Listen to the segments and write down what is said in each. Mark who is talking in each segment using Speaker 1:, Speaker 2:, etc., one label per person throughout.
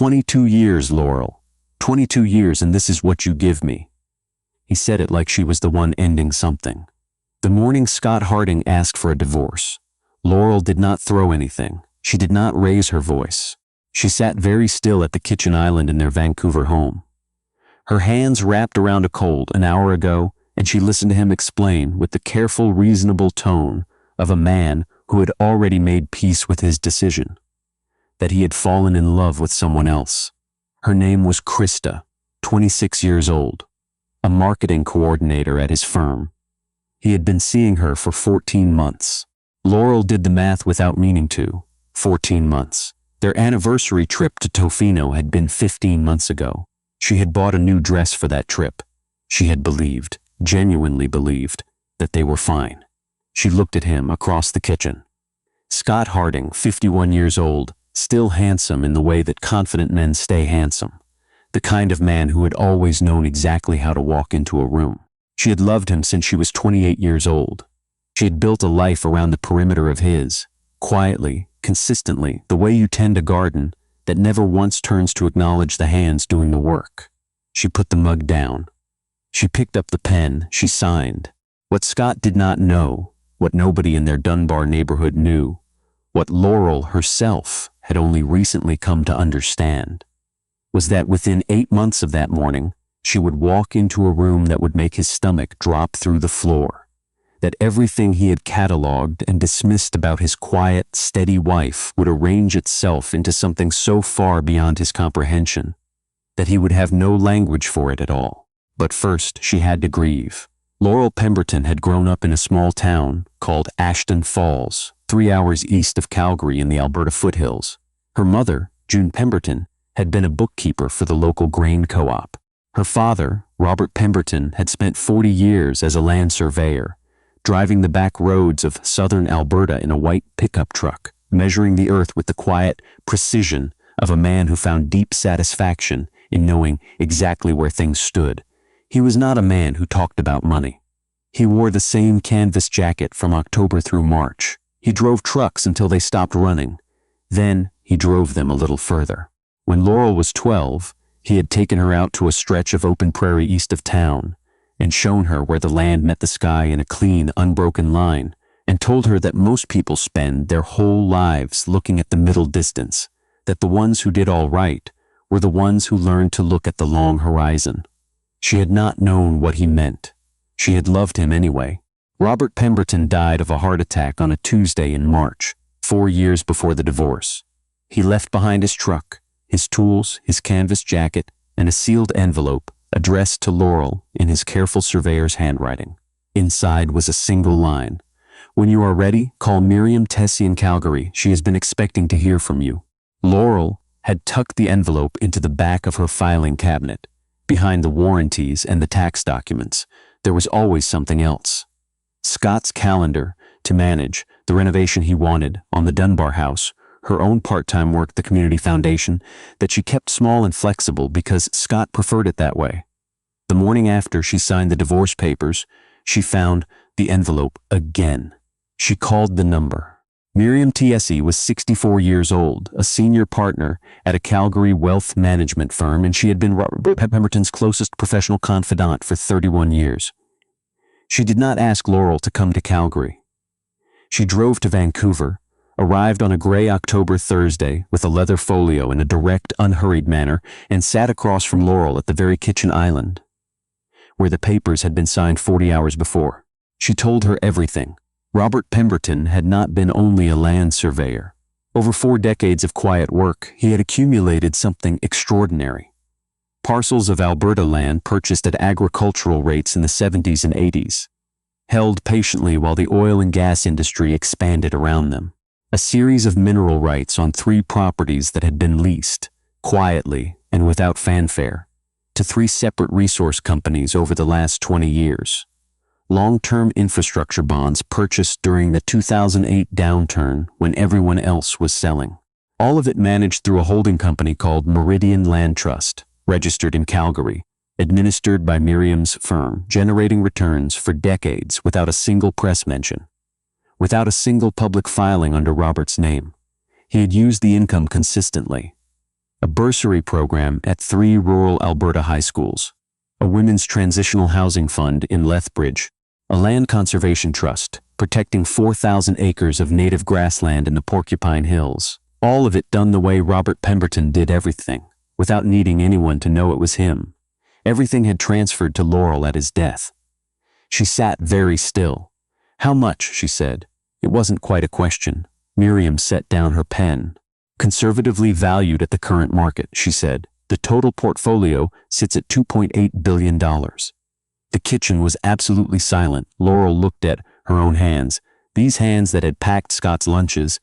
Speaker 1: 22 years, Laurel. 22 years, and this is what you give me." He said it like she was the one ending something. The morning Scott Harding asked for a divorce, Laurel did not throw anything. She did not raise her voice. She sat very still at the kitchen island in their Vancouver home. Her hands wrapped around a cold an hour ago, and she listened to him explain with the careful, reasonable tone of a man who had already made peace with his decision, that he had fallen in love with someone else. Her name was Krista, 26 years old, a marketing coordinator at his firm. He had been seeing her for 14 months. Laurel did the math without meaning to. 14 months. Their anniversary trip to Tofino had been 15 months ago. She had bought a new dress for that trip. She had believed, genuinely believed, that they were fine. She looked at him across the kitchen. Scott Harding, 51 years old, still handsome in the way that confident men stay handsome. The kind of man who had always known exactly how to walk into a room. She had loved him since she was 28 years old. She had built a life around the perimeter of his, quietly, consistently, the way you tend a garden that never once turns to acknowledge the hands doing the work. She put the mug down. She picked up the pen. She signed. What Scott did not know, what nobody in their Dunbar neighborhood knew, what Laurel herself had only recently come to understand, was that within 8 months of that morning, she would walk into a room that would make his stomach drop through the floor, that everything he had catalogued and dismissed about his quiet, steady wife would arrange itself into something so far beyond his comprehension that he would have no language for it at all. But first, she had to grieve. Laurel Pemberton had grown up in a small town called Ashton Falls, 3 hours east of Calgary in the Alberta foothills. Her mother, June Pemberton, had been a bookkeeper for the local grain co-op. Her father, Robert Pemberton, had spent 40 years as a land surveyor, driving the back roads of southern Alberta in a white pickup truck, measuring the earth with the quiet precision of a man who found deep satisfaction in knowing exactly where things stood. He was not a man who talked about money. He wore the same canvas jacket from October through March. He drove trucks until they stopped running. Then he drove them a little further. When Laurel was 12, he had taken her out to a stretch of open prairie east of town and shown her where the land met the sky in a clean, unbroken line, and told her that most people spend their whole lives looking at the middle distance, that the ones who did all right were the ones who learned to look at the long horizon. She had not known what he meant. She had loved him anyway. Robert Pemberton died of a heart attack on a Tuesday in March, 4 years before the divorce. He left behind his truck, his tools, his canvas jacket, and a sealed envelope addressed to Laurel in his careful surveyor's handwriting. Inside was a single line. "When you are ready, call Miriam Tessie in Calgary. She has been expecting to hear from you." Laurel had tucked the envelope into the back of her filing cabinet. Behind the warranties and the tax documents, there was always something else. Scott's calendar to manage, the renovation he wanted on the Dunbar house, her own part-time work, the community foundation, that she kept small and flexible because Scott preferred it that way. The morning after she signed the divorce papers, she found the envelope again. She called the number. Miriam Tessie was 64 years old, a senior partner at a Calgary wealth management firm, and she had been Robert Pemberton's closest professional confidant for 31 years. She did not ask Laurel to come to Calgary. She drove to Vancouver, arrived on a gray October Thursday with a leather folio in a direct, unhurried manner, and sat across from Laurel at the very kitchen island, where the papers had been signed 40 hours before. She told her everything. Robert Pemberton had not been only a land surveyor. Over 4 decades of quiet work, he had accumulated something extraordinary. Parcels of Alberta land purchased at agricultural rates in the 70s and 80s, held patiently while the oil and gas industry expanded around them. A series of mineral rights on 3 properties that had been leased, quietly and without fanfare, to 3 separate resource companies over the last 20 years. Long-term infrastructure bonds purchased during the 2008 downturn when everyone else was selling. All of it managed through a holding company called Meridian Land Trust, registered in Calgary, administered by Miriam's firm, generating returns for decades without a single press mention, without a single public filing under Robert's name. He had used the income consistently. a bursary program at 3 rural Alberta high schools, a women's transitional housing fund in Lethbridge, a land conservation trust protecting 4,000 acres of native grassland in the Porcupine Hills. All of it done the way Robert Pemberton did everything, without needing anyone to know it was him. Everything had transferred to Laurel at his death. She sat very still. "How much?" she said. It wasn't quite a question. Miriam set down her pen. "Conservatively valued at the current market," she said. "The total portfolio sits at $2.8 billion. The kitchen was absolutely silent. Laurel looked at her own hands, these hands that had packed Scott's lunches,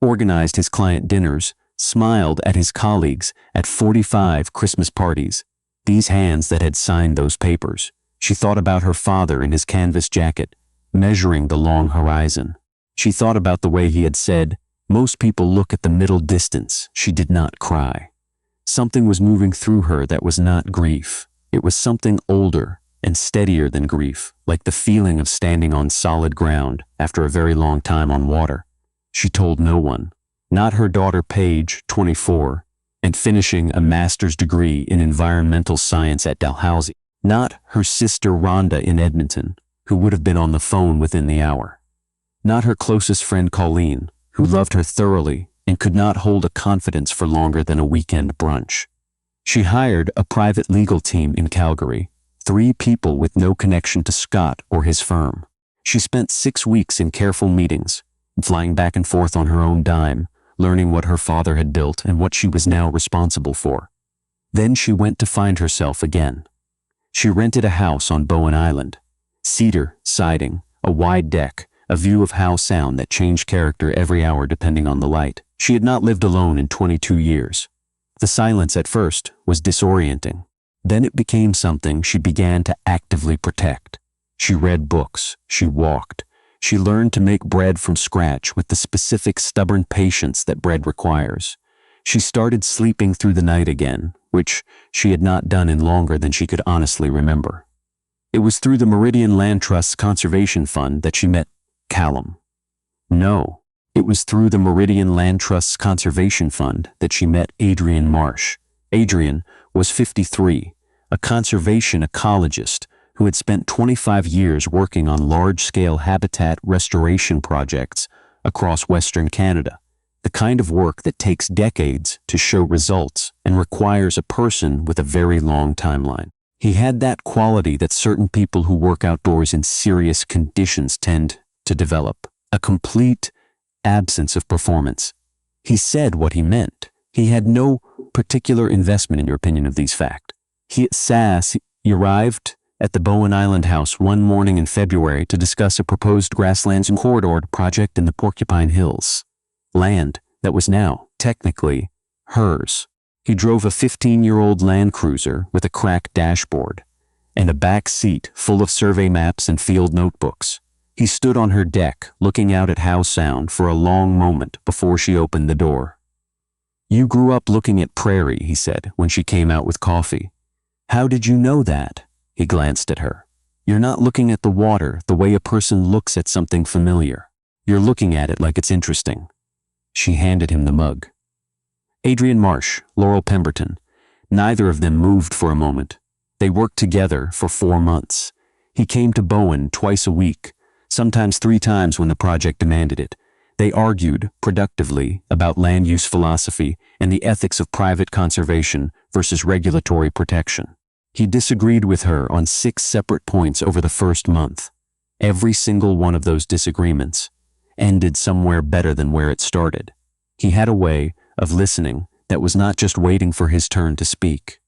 Speaker 1: organized his client dinners, smiled at his colleagues at 45 Christmas parties. These hands that had signed those papers. She thought about her father in his canvas jacket, measuring the long horizon. She thought about the way he had said, "Most people look at the middle distance." She did not cry. Something was moving through her that was not grief. It was something older and steadier than grief, like the feeling of standing on solid ground after a very long time on water. She told no one, not her daughter Paige, 24, and finishing a master's degree in environmental science at Dalhousie, not her sister Rhonda in Edmonton, who would have been on the phone within the hour, not her closest friend Colleen, who loved her thoroughly and could not hold a confidence for longer than a weekend brunch. She hired a private legal team in Calgary, 3 people with no connection to Scott or his firm. She spent 6 weeks in careful meetings, flying back and forth on her own dime, learning what her father had built and what she was now responsible for. Then she went to find herself again. She rented a house on Bowen Island. Cedar, siding, a wide deck, a view of Howe Sound that changed character every hour depending on the light. She had not lived alone in 22 years. The silence at first was disorienting. Then it became something she began to actively protect. She read books, she walked, she learned to make bread from scratch with the specific stubborn patience that bread requires. She started sleeping through the night again, which she had not done in longer than she could honestly remember. It was through the Meridian Land Trust's Conservation Fund that she met Callum. No, it was through the Meridian Land Trust's Conservation Fund that she met Adrian Marsh. Adrian was 53, a conservation ecologist who had spent 25 years working on large-scale habitat restoration projects across Western Canada, the kind of work that takes decades to show results and requires a person with a very long timeline. He had that quality that certain people who work outdoors in serious conditions tend to develop, a complete absence of performance. He said what he meant. He had no particular investment in your opinion of these facts. He arrived at the Bowen Island house one morning in February to discuss a proposed grasslands corridor project in the Porcupine Hills, land that was now, technically, hers. He drove a 15-year-old Land Cruiser with a cracked dashboard and a back seat full of survey maps and field notebooks. He stood on her deck, looking out at Howe Sound for a long moment before she opened the door. "You grew up looking at prairie," he said when she came out with coffee. "How did you know that?" He glanced at her. "You're not looking at the water the way a person looks at something familiar. You're looking at it like it's interesting." She handed him the mug. Adrian Marsh, Laurel Pemberton. Neither of them moved for a moment. They worked together for 4 months. He came to Bowen twice a week, sometimes 3 times when the project demanded it. They argued productively about land use philosophy and the ethics of private conservation versus regulatory protection. He disagreed with her on 6 separate points over the first month. Every single one of those disagreements ended somewhere better than where it started. He had a way of listening that was not just waiting for his turn to speak.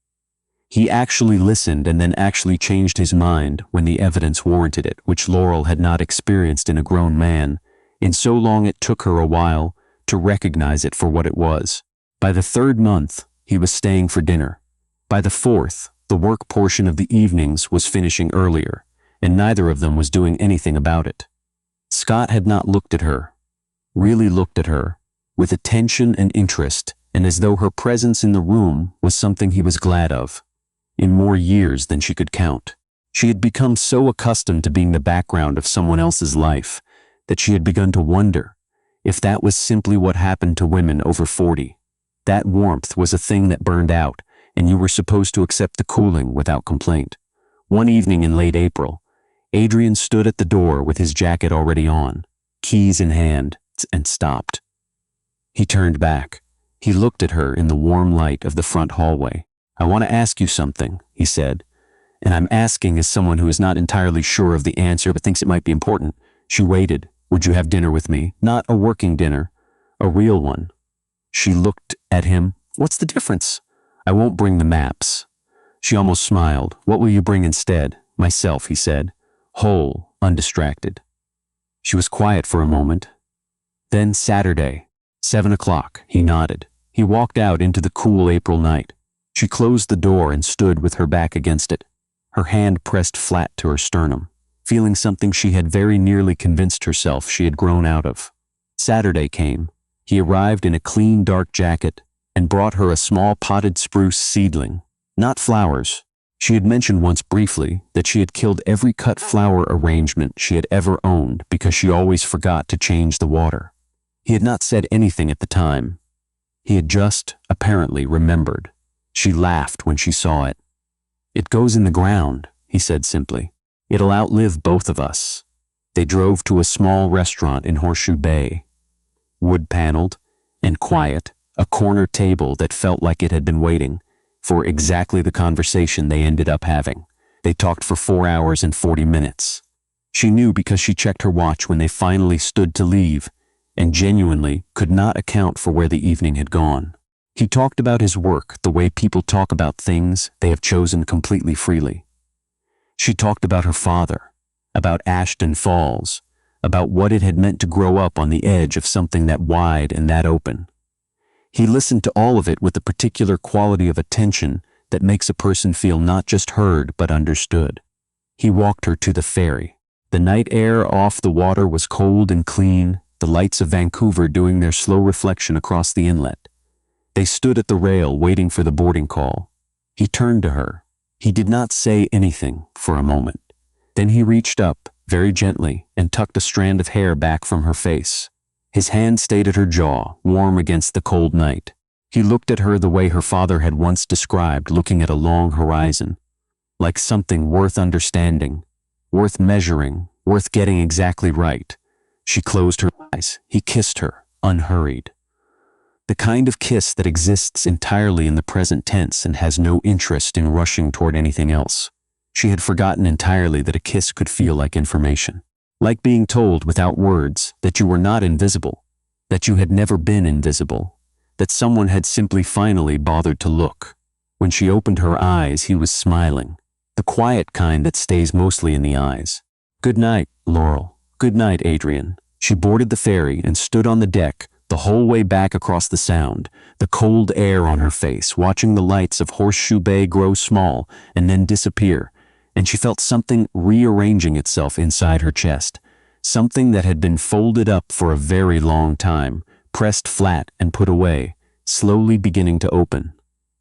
Speaker 1: He actually listened and then actually changed his mind when the evidence warranted it, which Laurel had not experienced in a grown man, in so long it took her a while to recognize it for what it was. By the 3rd month, he was staying for dinner. By the 4th, the work portion of the evenings was finishing earlier, and neither of them was doing anything about it. Scott had not looked at her, really looked at her, with attention and interest, and as though her presence in the room was something he was glad of, in more years than she could count. She had become so accustomed to being the background of someone else's life that she had begun to wonder if that was simply what happened to women over 40, That warmth was a thing that burned out, and you were supposed to accept the cooling without complaint. One evening in late April, Adrian stood at the door with his jacket already on, keys in hand, and stopped. He turned back. He looked at her in the warm light of the front hallway. "I want to ask you something," he said. "And I'm asking as someone who is not entirely sure of the answer but thinks it might be important." She waited. "Would you have dinner with me? Not a working dinner, a real one." She looked at him. "What's the difference?" "I won't bring the maps." She almost smiled. "What will you bring instead?" "Myself," he said, whole, undistracted. She was quiet for a moment. "Then Saturday, 7 o'clock, he nodded. He walked out into the cool April night. She closed the door and stood with her back against it, her hand pressed flat to her sternum, feeling something she had very nearly convinced herself she had grown out of. Saturday came. He arrived in a clean dark jacket and brought her a small potted spruce seedling. Not flowers. She had mentioned once briefly that she had killed every cut flower arrangement she had ever owned because she always forgot to change the water. He had not said anything at the time. He had just, apparently, remembered. She laughed when she saw it. "It goes in the ground," he said simply. "It'll outlive both of us." They drove to a small restaurant in Horseshoe Bay. Wood-paneled and quiet, a corner table that felt like it had been waiting for exactly the conversation they ended up having. They talked for 4 hours and 40 minutes. She knew because she checked her watch when they finally stood to leave, and genuinely could not account for where the evening had gone. He talked about his work the way people talk about things they have chosen completely freely. She talked about her father, about Ashton Falls, about what it had meant to grow up on the edge of something that wide and that open. He listened to all of it with a particular quality of attention that makes a person feel not just heard but understood. He walked her to the ferry. The night air off the water was cold and clean, the lights of Vancouver doing their slow reflection across the inlet. They stood at the rail waiting for the boarding call. He turned to her. He did not say anything for a moment. Then he reached up, very gently, and tucked a strand of hair back from her face. His hand stayed at her jaw, warm against the cold night. He looked at her the way her father had once described looking at a long horizon, like something worth understanding, worth measuring, worth getting exactly right. She closed her eyes. He kissed her, unhurried. The kind of kiss that exists entirely in the present tense and has no interest in rushing toward anything else. She had forgotten entirely that a kiss could feel like information. Like being told without words that you were not invisible, that you had never been invisible, that someone had simply finally bothered to look. When she opened her eyes, he was smiling, the quiet kind that stays mostly in the eyes. "Good night, Laurel. Good night, Adrian." She boarded the ferry and stood on the deck the whole way back across the Sound, the cold air on her face, watching the lights of Horseshoe Bay grow small and then disappear, and she felt something rearranging itself inside her chest, something that had been folded up for a very long time, pressed flat and put away, slowly beginning to open.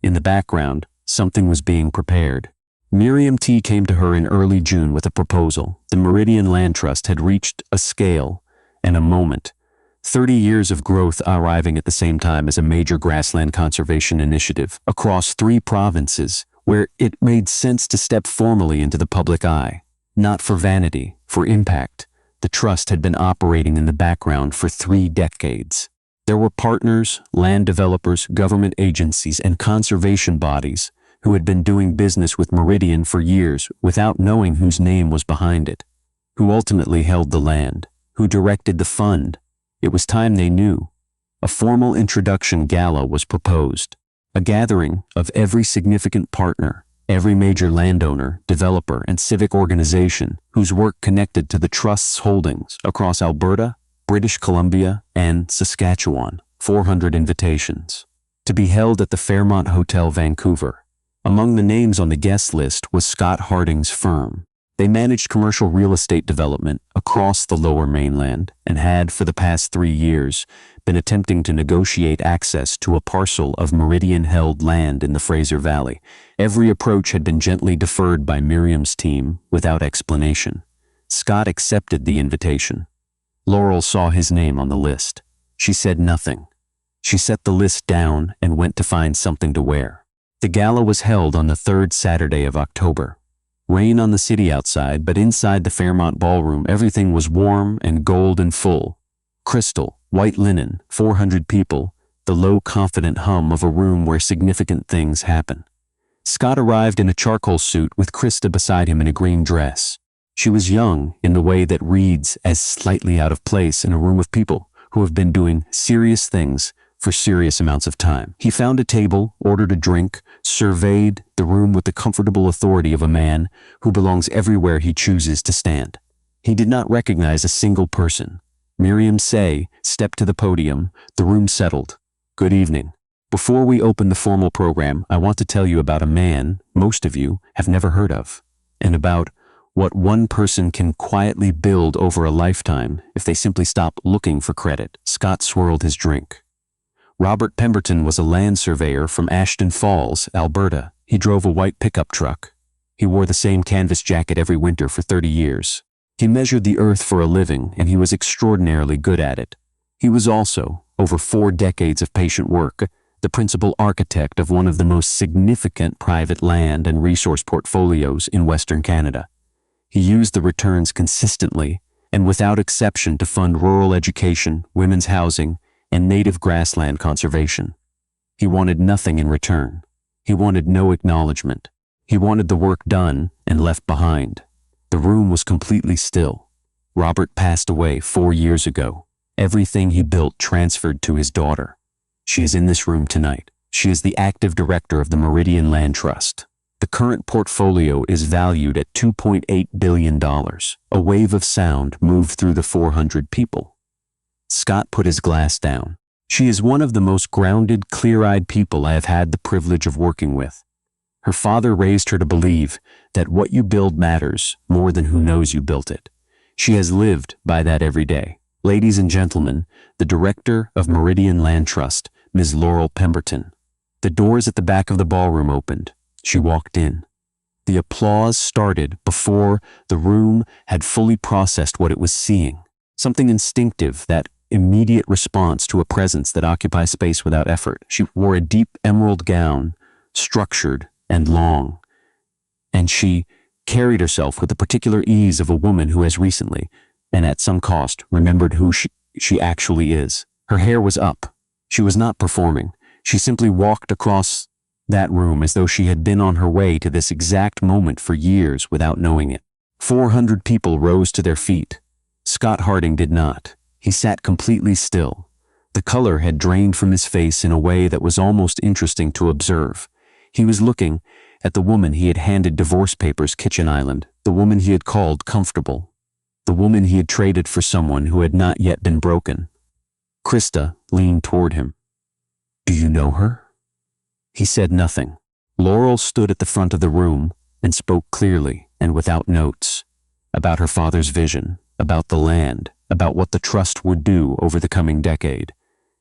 Speaker 1: In the background, something was being prepared. Miriam T. came to her in early June with a proposal. The Meridian Land Trust had reached a scale and a moment. 30 years of growth arriving at the same time as a major grassland conservation initiative across 3 provinces, where it made sense to step formally into the public eye. Not for vanity, for impact. The trust had been operating in the background for 3 decades. There were partners, land developers, government agencies, and conservation bodies who had been doing business with Meridian for years without knowing whose name was behind it, who ultimately held the land, who directed the fund. It was time they knew. A formal introduction gala was proposed. A gathering of every significant partner, every major landowner, developer, and civic organization whose work connected to the Trust's holdings across Alberta, British Columbia, and Saskatchewan. 400 invitations. To be held at the Fairmont Hotel, Vancouver. Among the names on the guest list was Scott Harding's firm. They managed commercial real estate development across the Lower Mainland and had, for the past 3 years, been attempting to negotiate access to a parcel of Meridian-held land in the Fraser Valley. Every approach had been gently deferred by Miriam's team without explanation. Scott accepted the invitation. Laurel saw his name on the list. She said nothing. She set the list down and went to find something to wear. The gala was held on the third Saturday of October. Rain on the city outside, but inside the Fairmont Ballroom everything was warm and gold and full. Crystal, white linen, 400 people, the low confident hum of a room where significant things happen. Scott arrived in a charcoal suit with Krista beside him in a green dress. She was young in the way that reads as slightly out of place in a room of people who have been doing serious things for serious amounts of time. He found a table, ordered a drink, surveyed the room with the comfortable authority of a man who belongs everywhere he chooses to stand. He did not recognize a single person. Miriam Say stepped to the podium. The room settled. Good evening. Before we open the formal program, I want to tell you about a man most of you have never heard of, and about what one person can quietly build over a lifetime if they simply stop looking for credit. Scott swirled his drink. Robert Pemberton was a land surveyor from Ashton Falls, Alberta. He drove a white pickup truck. He wore the same canvas jacket every winter for 30 years. He measured the earth for a living, and he was extraordinarily good at it. He was also, over 4 decades of patient work, the principal architect of one of the most significant private land and resource portfolios in Western Canada. He used the returns consistently and without exception to fund rural education, women's housing, and native grassland conservation. He wanted nothing in return. He wanted no acknowledgement. He wanted the work done and left behind. The room was completely still. Robert passed away 4 years ago. Everything he built transferred to his daughter. She is in this room tonight. She is the active director of the Meridian Land Trust. The current portfolio is valued at $2.8 billion. A wave of sound moved through the 400 people. Scott put his glass down. She is one of the most grounded, clear-eyed people I have had the privilege of working with. Her father raised her to believe that what you build matters more than who knows you built it. She has lived by that every day. Ladies and gentlemen, the director of Meridian Land Trust, Ms. Laurel Pemberton. The doors at the back of the ballroom opened. She walked in. The applause started before the room had fully processed what it was seeing. Something instinctive, that immediate response to a presence that occupies space without effort. She wore a deep emerald gown, structured and long, and she carried herself with the particular ease of a woman who has recently, and at some cost, remembered who she actually is. Her hair was up. She was not performing. She simply walked across that room as though she had been on her way to this exact moment for years without knowing it. 400 people rose to their feet. Scott Harding did not. He sat completely still. The color had drained from his face in a way that was almost interesting to observe. He was looking at the woman he had handed divorce papers kitchen island, the woman he had called comfortable, the woman he had traded for someone who had not yet been broken. Krista leaned toward him. "Do you know her?" He said nothing. Laurel stood at the front of the room and spoke clearly and without notes about her father's vision, about the land, about what the trust would do over the coming decade.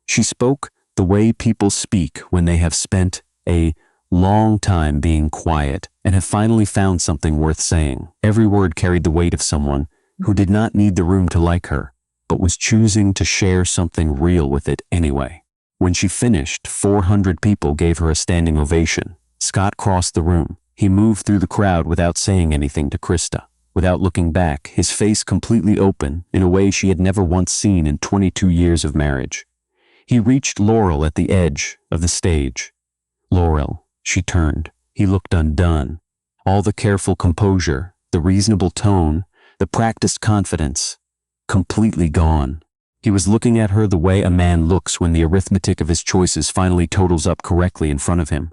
Speaker 1: She spoke the way people speak when they have spent a long time being quiet and have finally found something worth saying. Every word carried the weight of someone who did not need the room to like her, but was choosing to share something real with it anyway. When she finished, 400 people gave her a standing ovation. Scott crossed the room. He moved through the crowd without saying anything to Krista. Without looking back, his face completely open in a way she had never once seen in 22 years of marriage. He reached Laurel at the edge of the stage. "Laurel," she turned. He looked undone. All the careful composure, the reasonable tone, the practiced confidence, completely gone. He was looking at her the way a man looks when the arithmetic of his choices finally totals up correctly in front of him.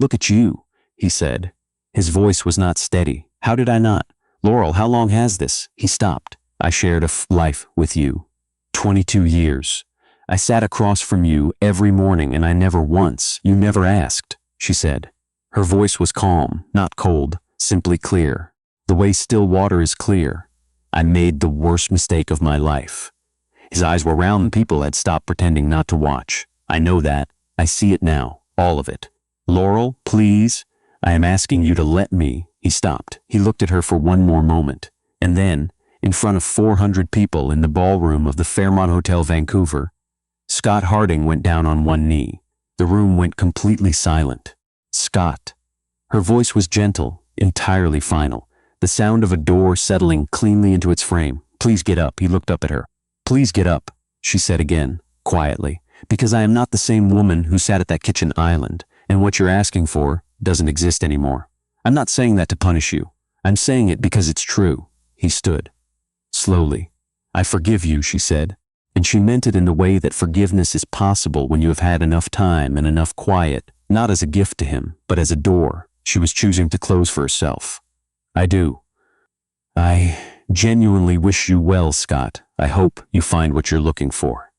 Speaker 1: "Look at you," he said. His voice was not steady. "How did I not? Laurel, how long has this?" He stopped. "I shared a life with you. 22 years. I sat across from you every morning and I never once, you never asked," she said. Her voice was calm, not cold, simply clear. The way still water is clear. "I made the worst mistake of my life." His eyes were round and people had stopped pretending not to watch. "I know that. I see it now. All of it. Laurel, please, I am asking you to let me." He stopped. He looked at her for one more moment. And then, in front of 400 people in the ballroom of the Fairmont Hotel, Vancouver, Scott Harding went down on one knee. The room went completely silent. Scott. Her voice was gentle, entirely final, the sound of a door settling cleanly into its frame. Please get up, he looked up at her. Please get up, she said again, quietly, because I am not the same woman who sat at that kitchen island, and what you're asking for doesn't exist anymore. I'm not saying that to punish you. I'm saying it because it's true. He stood. Slowly. I forgive you, she said, and she meant it in the way that forgiveness is possible when you have had enough time and enough quiet, not as a gift to him, but as a door she was choosing to close for herself. I do. I genuinely wish you well, Scott. I hope you find what you're looking for.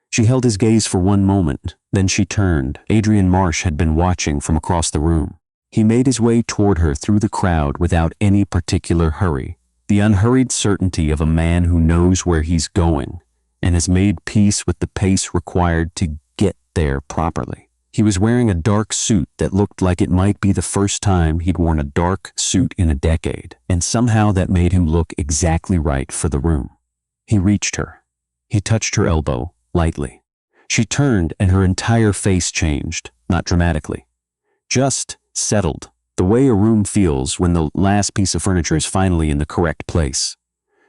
Speaker 1: She held his gaze for one moment, then she turned. Adrian Marsh had been watching from across the room. He made his way toward her through the crowd without any particular hurry, the unhurried certainty of a man who knows where he's going and has made peace with the pace required to get there properly. He was wearing a dark suit that looked like it might be the first time he'd worn a dark suit in a decade, and somehow that made him look exactly right for the room. He reached her. He touched her elbow, lightly. She turned and her entire face changed, not dramatically. Just settled, the way a room feels when the last piece of furniture is finally in the correct place.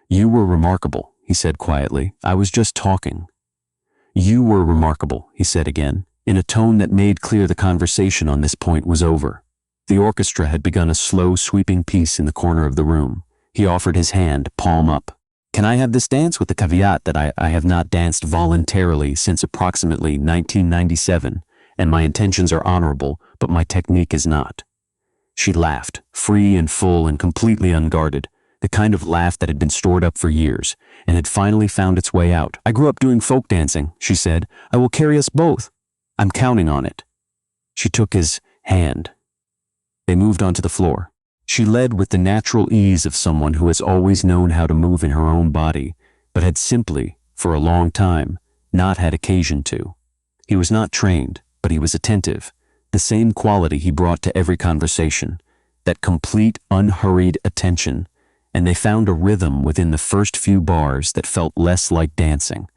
Speaker 1: You were remarkable, he said quietly. I was just talking. You were remarkable, he said again, in a tone that made clear the conversation on this point was over. The orchestra had begun a slow, sweeping piece in the corner of the room. He offered his hand, palm up. Can I have this dance with the caveat that I have not danced voluntarily since approximately 1997, and my intentions are honorable, but my technique is not. She laughed, free and full and completely unguarded, the kind of laugh that had been stored up for years, and had finally found its way out. I grew up doing folk dancing, she said. I will carry us both. I'm counting on it. She took his hand. They moved onto the floor. She led with the natural ease of someone who has always known how to move in her own body, but had simply, for a long time, not had occasion to. He was not trained, but he was attentive, the same quality he brought to every conversation, that complete, unhurried attention, and they found a rhythm within the first few bars that felt less like dancing,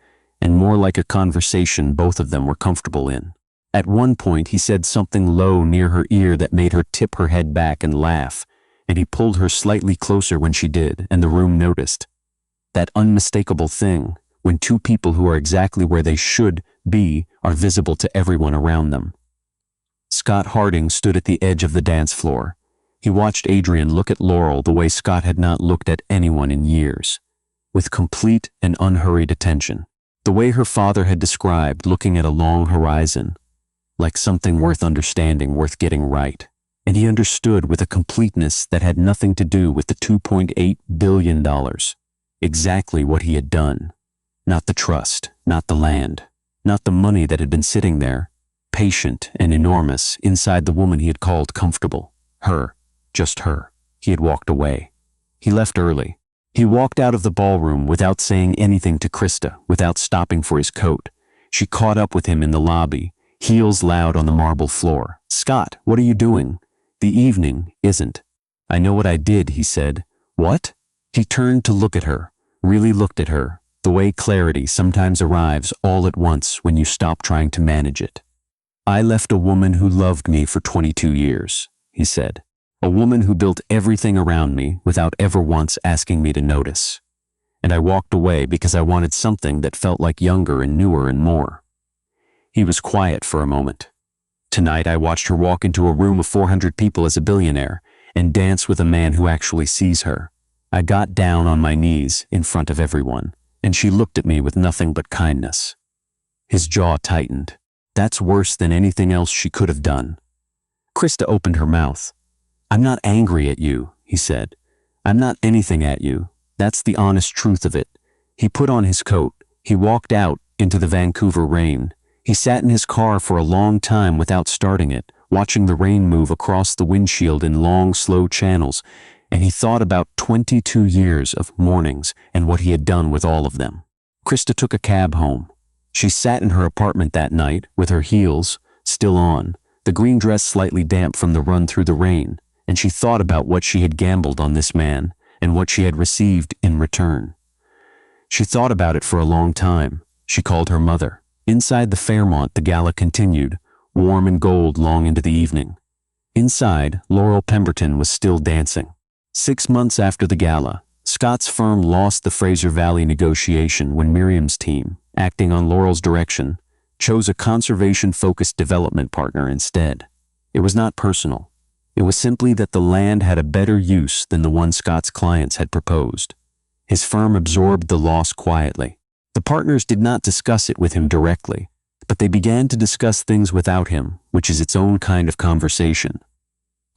Speaker 1: and more like a conversation both of them were comfortable in. At one point he said something low near her ear that made her tip her head back and laugh, and he pulled her slightly closer when she did, and the room noticed. That unmistakable thing, when two people who are exactly where they should be are visible to everyone around them. Scott Harding stood at the edge of the dance floor. He watched Adrian look at Laurel the way Scott had not looked at anyone in years, with complete and unhurried attention. The way her father had described looking at a long horizon, like something worth understanding, worth getting right. And he understood with a completeness that had nothing to do with the $2.8 billion. Exactly what he had done. Not the trust, not the land, not the money that had been sitting there, patient and enormous, inside the woman he had called comfortable. Her, just her. He had walked away. He left early. He walked out of the ballroom without saying anything to Krista, without stopping for his coat. She caught up with him in the lobby, heels loud on the marble floor. Scott, what are you doing? The evening isn't. I know what I did, he said. What? He turned to look at her, really looked at her, the way clarity sometimes arrives all at once when you stop trying to manage it. I left a woman who loved me for 22 years, he said. A woman who built everything around me without ever once asking me to notice. And I walked away because I wanted something that felt like younger and newer and more. He was quiet for a moment. Tonight I watched her walk into a room of 400 people as a billionaire and dance with a man who actually sees her. I got down on my knees in front of everyone, and she looked at me with nothing but kindness. His jaw tightened. That's worse than anything else she could have done. Krista opened her mouth. I'm not angry at you, he said. I'm not anything at you. That's the honest truth of it. He put on his coat. He walked out into the Vancouver rain. He sat in his car for a long time without starting it, watching the rain move across the windshield in long, slow channels, and he thought about 22 years of mornings and what he had done with all of them. Krista took a cab home. She sat in her apartment that night, with her heels still on, the green dress slightly damp from the run through the rain, and she thought about what she had gambled on this man and what she had received in return. She thought about it for a long time. She called her mother. Inside the Fairmont, the gala continued, warm and gold long into the evening. Inside, Laurel Pemberton was still dancing. 6 months after the gala, Scott's firm lost the Fraser Valley negotiation when Miriam's team, acting on Laurel's direction, chose a conservation-focused development partner instead. It was not personal. It was simply that the land had a better use than the one Scott's clients had proposed. His firm absorbed the loss quietly. The partners did not discuss it with him directly, but they began to discuss things without him, which is its own kind of conversation.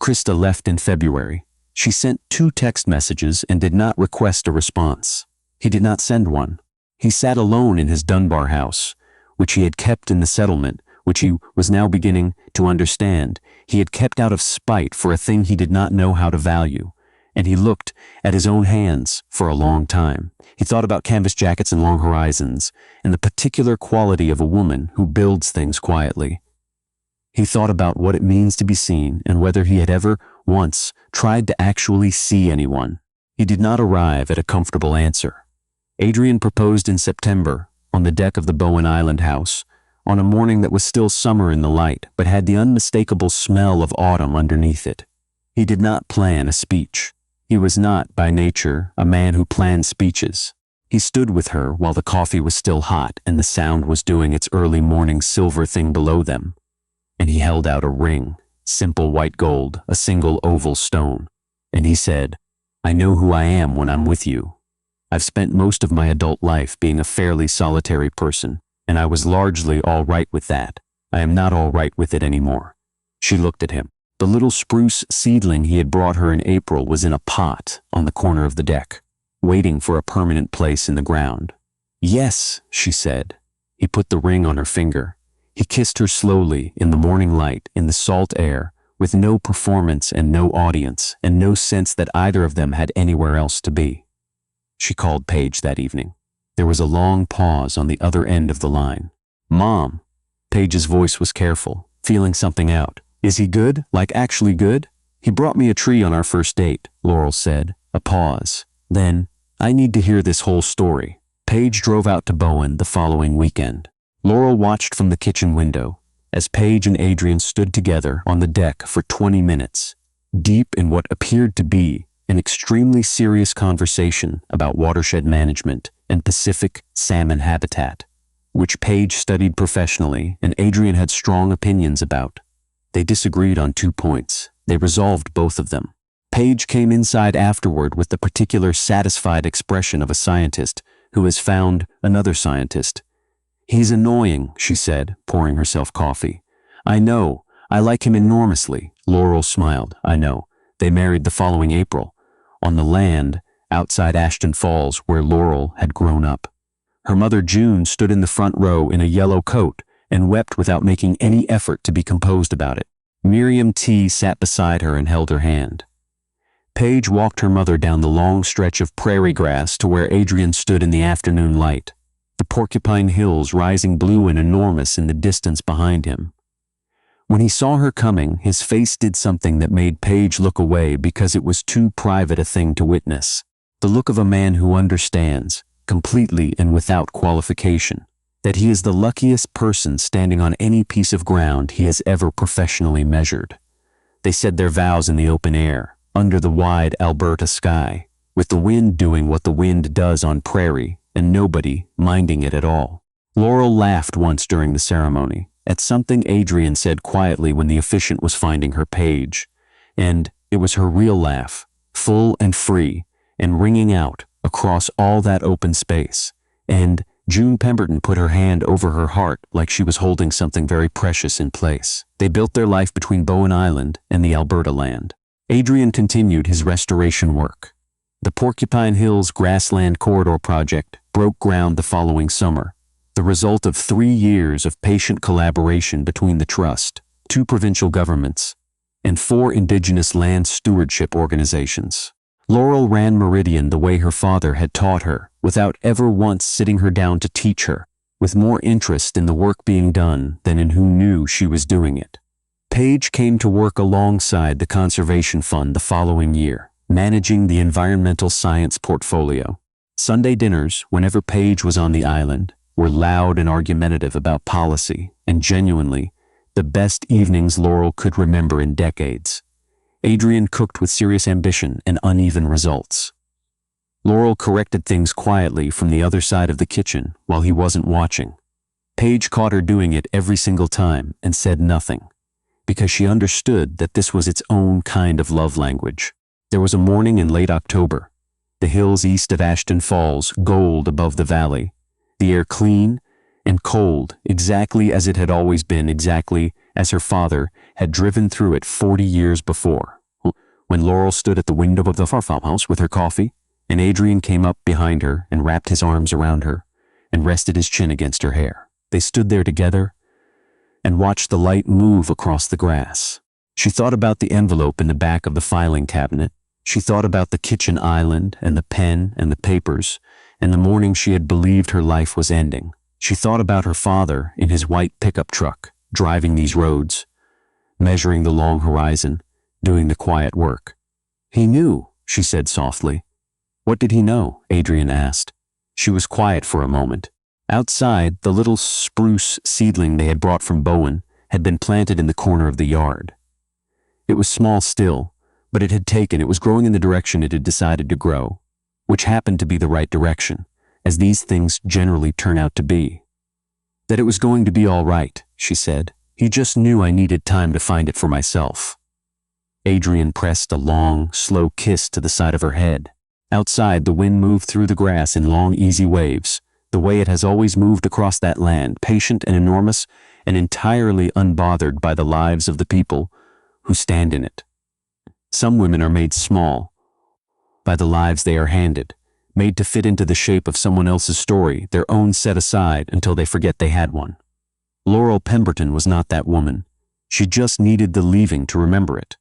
Speaker 1: Krista left in February. She sent 2 text messages and did not request a response. He did not send one. He sat alone in his Dunbar house, which he had kept in the settlement, which he was now beginning to understand. He had kept out of spite for a thing he did not know how to value, and he looked at his own hands for a long time. He thought about canvas jackets and long horizons, and the particular quality of a woman who builds things quietly. He thought about what it means to be seen and whether he had ever once tried to actually see anyone. He did not arrive at a comfortable answer. Adrian proposed in September, on the deck of the Bowen Island house, on a morning that was still summer in the light, but had the unmistakable smell of autumn underneath it. He did not plan a speech. He was not, by nature, a man who planned speeches. He stood with her while the coffee was still hot and the sound was doing its early morning silver thing below them. And he held out a ring, simple white gold, a single oval stone. And he said, "I know who I am when I'm with you. I've spent most of my adult life being a fairly solitary person, and I was largely all right with that. I am not all right with it anymore." She looked at him. The little spruce seedling he had brought her in April was in a pot on the corner of the deck, waiting for a permanent place in the ground. "Yes," she said. He put the ring on her finger. He kissed her slowly in the morning light, in the salt air, with no performance and no audience, and no sense that either of them had anywhere else to be. She called Paige that evening. There was a long pause on the other end of the line. "Mom." Paige's voice was careful, feeling something out. "Is he good? Like actually good?" "He brought me a tree on our first date," Laurel said. A pause. Then, "I need to hear this whole story." Paige drove out to Bowen the following weekend. Laurel watched from the kitchen window as Paige and Adrian stood together on the deck for 20 minutes, deep in what appeared to be an extremely serious conversation about watershed management and Pacific salmon habitat, which Paige studied professionally and Adrian had strong opinions about. They disagreed on 2 points. They resolved both of them. Paige came inside afterward with the particular satisfied expression of a scientist who has found another scientist. "He's annoying," she said, pouring herself coffee. "I know. I like him enormously." Laurel smiled. "I know." They married the following April, on the land outside Ashton Falls where Laurel had grown up. Her mother June stood in the front row in a yellow coat and wept without making any effort to be composed about it. Miriam T. sat beside her and held her hand. Paige walked her mother down the long stretch of prairie grass to where Adrian stood in the afternoon light, the Porcupine Hills rising blue and enormous in the distance behind him. When he saw her coming, his face did something that made Paige look away because it was too private a thing to witness. The look of a man who understands, completely and without qualification, that he is the luckiest person standing on any piece of ground he has ever professionally measured. They said their vows in the open air, under the wide Alberta sky, with the wind doing what the wind does on prairie, and nobody minding it at all. Laurel laughed once during the ceremony, at something Adrian said quietly when the officiant was finding her page, and it was her real laugh, full and free, and ringing out across all that open space, and June Pemberton put her hand over her heart like she was holding something very precious in place. They built their life between Bowen Island and the Alberta land. Adrian continued his restoration work. The Porcupine Hills Grassland Corridor project broke ground the following summer, the result of 3 years of patient collaboration between the Trust, 2 provincial governments, and 4 Indigenous land stewardship organizations. Laurel ran Meridian the way her father had taught her, without ever once sitting her down to teach her, with more interest in the work being done than in who knew she was doing it. Paige came to work alongside the Conservation Fund the following year, managing the environmental science portfolio. Sunday dinners, whenever Paige was on the island, were loud and argumentative about policy, and genuinely, the best evenings Laurel could remember in decades. Adrian cooked with serious ambition and uneven results. Laurel corrected things quietly from the other side of the kitchen while he wasn't watching. Paige caught her doing it every single time and said nothing, because she understood that this was its own kind of love language. There was a morning in late October. The hills east of Ashton Falls gold above the valley. The air clean and cold, exactly as it had always been, exactly as her father had driven through it 40 years before. When Laurel stood at the window of the farmhouse with her coffee, and Adrian came up behind her and wrapped his arms around her and rested his chin against her hair. They stood there together and watched the light move across the grass. She thought about the envelope in the back of the filing cabinet. She thought about the kitchen island and the pen and the papers, and the morning she had believed her life was ending. She thought about her father in his white pickup truck, driving these roads, measuring the long horizon, doing the quiet work. He knew, she said softly. What did he know? Adrian asked. She was quiet for a moment. Outside, the little spruce seedling they had brought from Bowen had been planted in the corner of the yard. It was small still, but it was growing in the direction it had decided to grow, which happened to be the right direction, as these things generally turn out to be. That it was going to be all right, she said. He just knew I needed time to find it for myself. Adrian pressed a long, slow kiss to the side of her head. Outside, the wind moved through the grass in long, easy waves, the way it has always moved across that land, patient and enormous, and entirely unbothered by the lives of the people who stand in it. Some women are made small by the lives they are handed, made to fit into the shape of someone else's story, their own set aside until they forget they had one. Laurel Pemberton was not that woman. She just needed the leaving to remember it.